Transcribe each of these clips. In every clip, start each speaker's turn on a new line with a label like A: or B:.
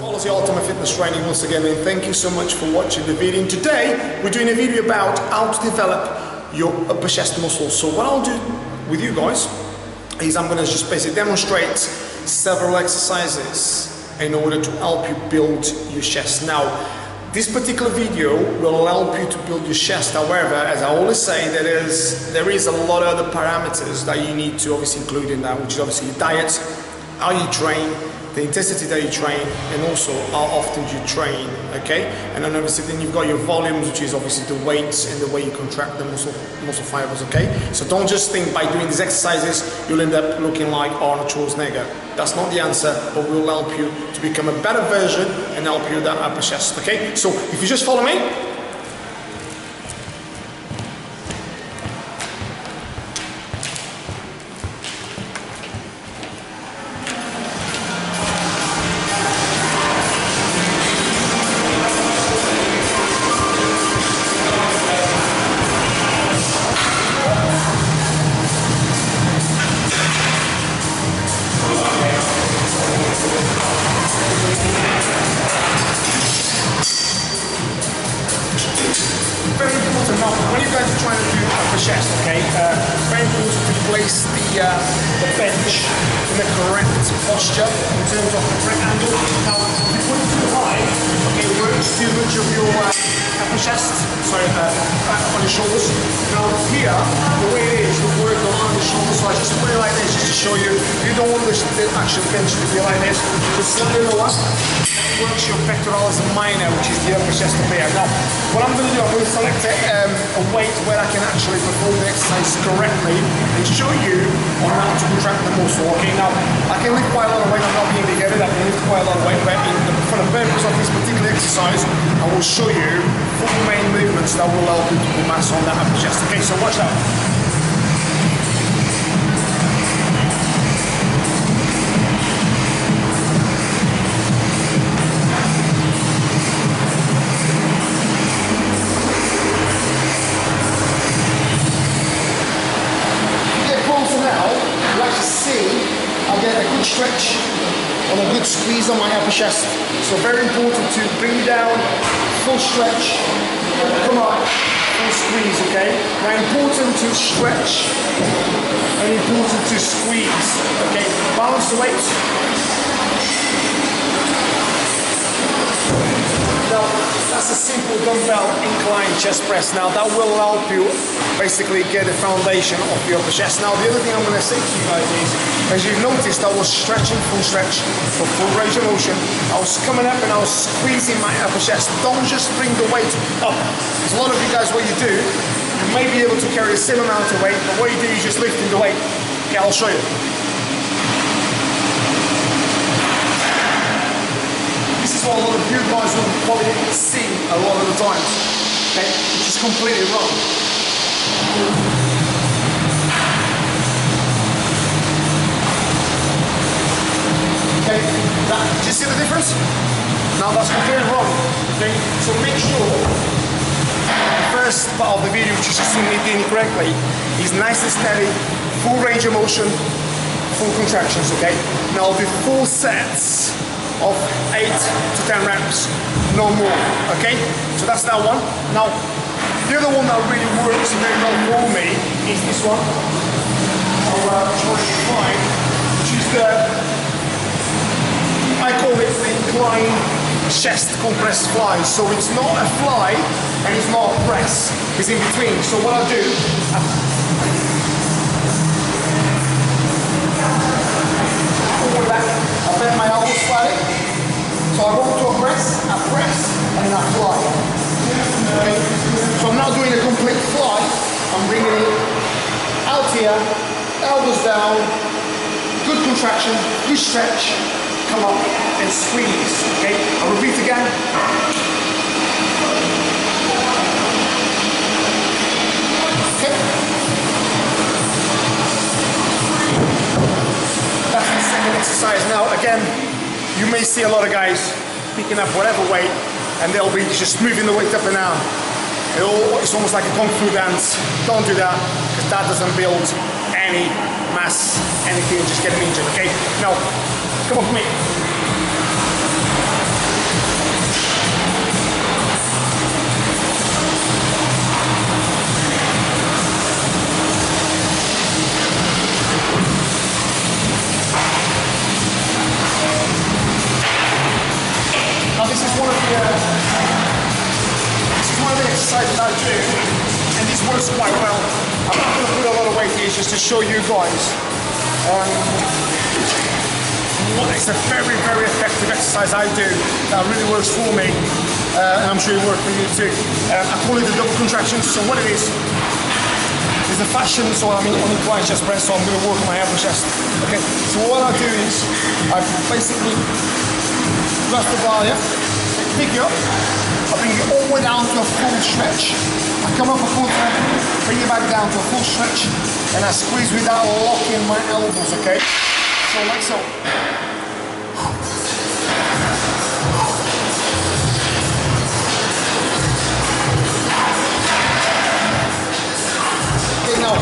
A: Aussie Ultimate Fitness Training once again, and thank you so much for watching the video. And today we're doing a video about how to develop your upper chest muscles. So what I'll do with you guys is I'm going to just basically demonstrate several exercises in order to help you build your chest. Now, this particular video will help you to build your chest. However, as I always say, there is a lot of other parameters that you need to obviously include in that, which is obviously your diet, how you train, the intensity that you train, and also how often you train, okay? And then obviously then you've got your volumes, which is obviously the weights and the way you contract the muscle fibers, okay? So don't just think by doing these exercises you'll end up looking like Arnold Schwarzenegger. That's not the answer, but we'll help you to become a better version and help you with that upper chest, okay? So if you just follow me. Very important now, when you guys are trying to do upper chest, okay, very important to place the bench in the correct posture in terms of the correct angle. Now, if you put it too high, okay, it works too much of your upper chest, sorry, on your shoulders. Now here, the way it is, you work on the shoulders, so I just put it like this just to show you. You don't want the actual bench to be like this, just slightly lower. Works your pectoralis minor, which is the upper chest up here. Now, what I'm going to do, I'm going to select a weight where I can actually perform the exercise correctly and show you on how to contract the muscle. Okay, now I can lift quite a lot of weight. I'm not being big-headed. I can lift quite a lot of weight, but for the purpose of this particular exercise, I will show you 4 main movements that will help you to put mass on that upper chest. Okay, so watch that. I get a good stretch and a good squeeze on my upper chest. So very important to bring down, full stretch, come on, full squeeze, okay? Now important to stretch and important to squeeze, okay? Balance the weight. Now, that's a simple dumbbell incline chest press. Now that will help you basically get the foundation of your upper chest. Now the other thing I'm going to say to you guys is, as you've noticed, I was stretching full stretch for full range of motion. I was coming up and I was squeezing my upper chest. Don't just bring the weight up. Because a lot of you guys, what you do, you may be able to carry the same amount of weight, but what you do is just lifting the weight. Okay, I'll show you. This is what a lot of you guys will probably see a lot of the times, okay, which is completely wrong. Okay, do you see the difference? Now that's completely wrong, okay, so make sure the first part of the video, which you should see me doing it correctly, is nice and steady, full range of motion, full contractions, okay? Now I'll do 4 sets of 8 to 10 reps, no more, okay? So that's that one. Now, the other one that really works very well for me is this one. I'll try to find, which is I call it the incline chest compressed fly. So it's not a fly and it's not a press, it's in between. So what I'll do, I bend my elbows slightly, so I go to a press, and then I fly. Okay? So I'm not doing a complete fly, I'm bringing it out here, elbows down, good contraction, good stretch, come up and squeeze. Okay? I'll repeat again. Okay? That's the second exercise. Now again, you may see a lot of guys picking up whatever weight and they'll be just moving the weight up and down. It's almost like a kung fu dance. Don't do that, because that doesn't build any mass, anything, just get them injured, okay? Now, come on with me. exercise that I do, and this works quite well. I'm not going to put a lot of weight here just to show you guys. It's a very, very effective exercise I do that really works for me, and I'm sure it works for you too. I call it the double contractions. So what it is the fashion, so I'm on the incline chest press, so I'm going to work on my upper chest. Okay, so what I do is I basically grasp the bar here, pick you up, I bring you all the way down to a full stretch. I come up a full stretch, bring you back down to a full stretch, and I squeeze without locking my elbows, okay? So like so. Now,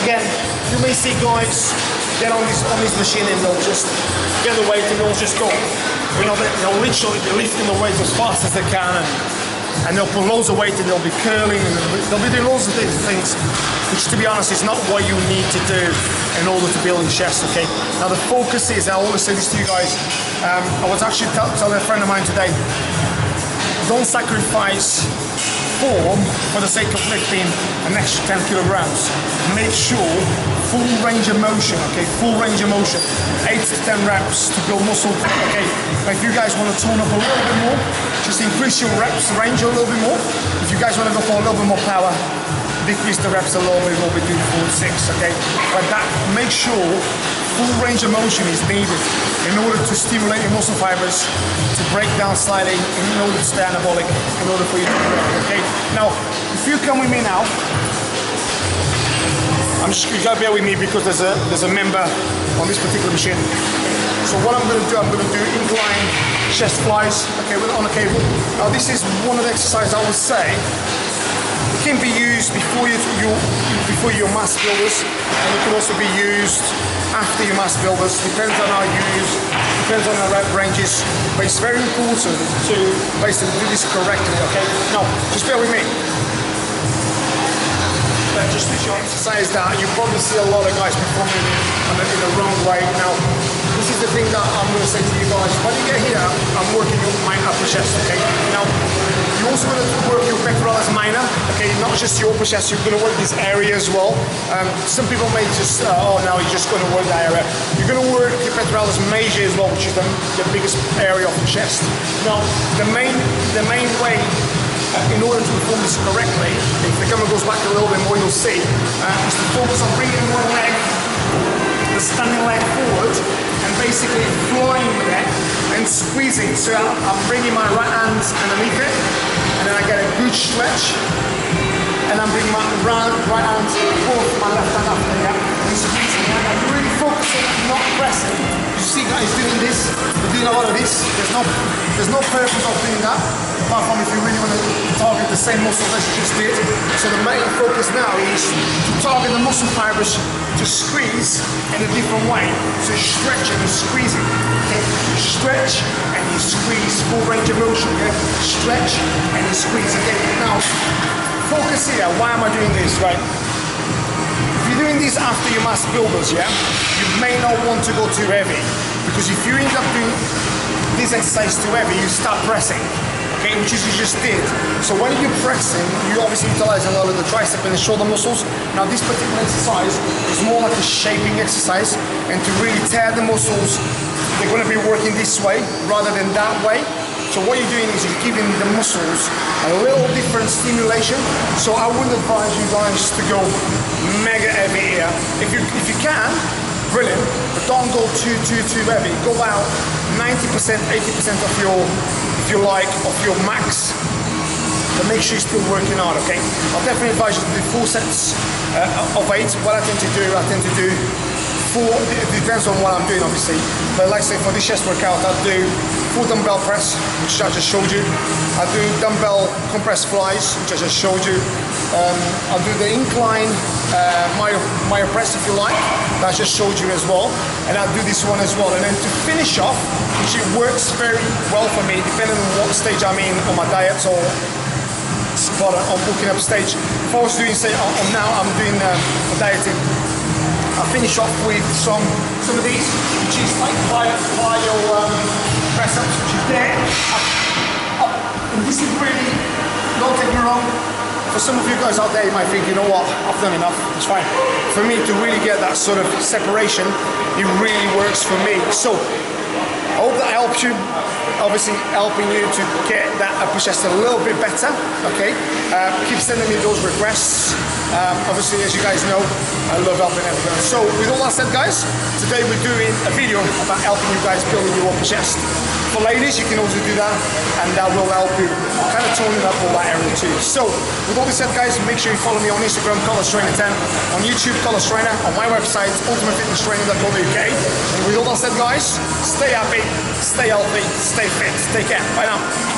A: again, you may see guys get on this machine and they'll just get the weight and they'll just go. They'll literally be lifting the weight as fast as they can, and they'll put loads of weight and they'll be curling and they'll be doing loads of things, which to be honest is not what you need to do in order to build your chest, okay? Now the focus is, I always say this to you guys, I was actually telling a friend of mine today, don't sacrifice form for the sake of lifting an extra 10 kilograms. Make sure full range of motion, okay? Full range of motion. 8 to 10 reps to build muscle, okay? But if you guys want to tone up a little bit more, just increase your reps range a little bit more. If you guys want to go for a little bit more power, decrease the reps a little bit, we'll be doing 4 to 6, okay? But that, make sure full range of motion is needed in order to stimulate your muscle fibers to break down slightly, in order to stay anabolic, in order for you to grow, okay? Now, if you come with me now, you gotta bear with me because there's a member on this particular machine. So what I'm gonna do, incline chest flies, okay, on a cable. Now this is one of the exercises I would say it can be used before your mass builders, and it can also be used after your mass builders. Depends on how you use, depends on the rep ranges, but it's very important to basically do this correctly, okay? Now, just bear with me. Just to exercise that, you probably see a lot of guys performing in the wrong way. Now, this is the thing that I'm going to say to you guys. When you get here, I'm working my upper chest, okay? Now, you're also going to work your pectoralis minor, okay? Not just your upper chest, you're going to work this area as well. Some people may just, now you're just going to work that area. You're going to work your pectoralis major as well, which is the biggest area of the chest. Now, the main way in order to perform this correctly, if the camera goes back a little bit more, you'll see, is to focus on bringing one leg, the standing leg forward, and basically flying with it and squeezing. So I'm bringing my right hand underneath it, and then I get a good stretch, and I'm bringing my right hand forward, my left hand after that, and squeezing. And I'm really focusing, not pressing. You see guys doing this, we're doing a lot of this. There's no purpose of doing that, apart from if you really want to target the same muscles as you just did. So the main focus now is to target the muscle fibers to squeeze in a different way. So you stretch and you squeeze it. Okay? You stretch and you squeeze, full range of motion. Okay? Stretch and you squeeze again. Now, focus here. Why am I doing this, right? If you're doing this after your mass builders, yeah, you may not want to go too heavy, because if you end up doing this exercise too heavy, you start pressing, okay, which is you just did. So when you're pressing, you obviously utilize a lot of the tricep and the shoulder muscles. Now this particular exercise is more like a shaping exercise, and to really tear the muscles, they're going to be working this way rather than that way. So what you're doing is you're giving the muscles a little different stimulation. So I wouldn't advise you guys to go mega heavy here. If you can, brilliant, but don't go too heavy. Go about 90%, 80% of your, if you like, of your max. But make sure you're still working hard, okay? I'll definitely advise you to do 4 sets of 8. What I tend to do 4, it depends on what I'm doing obviously, but like I say, for this chest workout I'll do 4 dumbbell press, which I just showed you. I'll do dumbbell compressed flies, which I just showed you. I'll do the incline myo press if you like, that I just showed you as well, and I'll do this one as well. And then to finish off, which it works very well for me depending on what stage I'm in on my diet or spot on booking up stage. If I was doing, say, now I'm doing dieting, I'll finish off with some of these, which is like plyo press ups, which is there. And this is really, don't take me wrong, for some of you guys out there, you might think, you know what, I've done enough, it's fine. For me to really get that sort of separation, it really works for me. So I hope that helps you, obviously helping you to get that upper chest a little bit better, okay? Keep sending me those requests. Obviously, as you guys know, I love helping everyone. So with all that said, guys, today we're doing a video about helping you guys building your upper chest. For ladies, you can also do that, and that will help you kind of toning up all that area too. So with all this said, guys, make sure you follow me on Instagram, ColosTrainer10, on YouTube, Colos Trainer, on my website, ultimatefitnesstraining.co.uk. And with all that said, guys, stay happy, stay healthy, stay fit. Take care. Bye now.